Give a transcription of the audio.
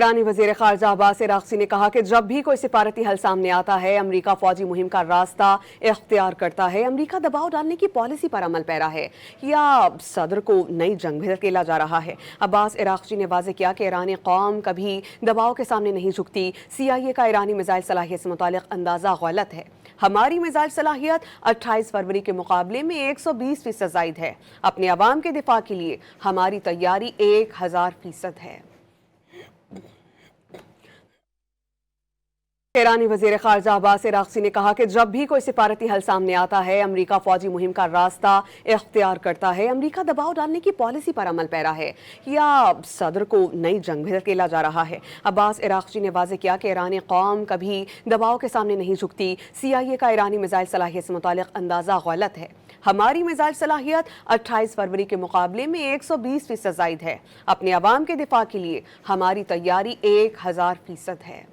ईरानी वज़ीर ख़ारजा अब्बास इराक़ची ने कहा कि जब भी कोई सिफारती हल सामने आता है, अमरीका फ़ौजी मुहिम का रास्ता इख्तियार करता है। अमरीका दबाव डालने की पॉलिसी पर अमल पैरा है या सदर को नई जंग में धकेला जा रहा है। अब्बास इराक़ची ने वाज़ेह किया कि ईरानी कौम कभी दबाव के सामने नहीं झुकती। CIA का ईरानी मिसाइल सलाहियत से मुतालिक अंदाज़ा गलत है। हमारी मिसाइल सलाहियत 28 फरवरी के मुकाबले में 120% ज़ायद है। अपने अवाम के दिफा के लिए हमारी तैयारी 1000% है। ईरानी वज़ीर ख़ारजा अब्बास इराक़ची ने कहा कि जब भी कोई सिफारती हल सामने आता है, अमरीका फ़ौजी मुहिम का रास्ता इख्तियार करता है। अमरीका दबाव डालने की पॉलिसी पर अमल पैरा है या सदर को नई जंग में धकेला जा रहा है। अब्बास इराक़ची ने वाज़ेह किया कि ईरानी कौम कभी दबाव के सामने नहीं झुकती। CIA का ईरानी मिसाइल सलाहियत से मुतालिक अंदाज़ा गलत है। हमारी मिसाइल सलाहियत 28 फरवरी के मुकाबले में 120% ज़ायद है। अपने अवाम के दिफा के लिए हमारी तैयारी 1000% है।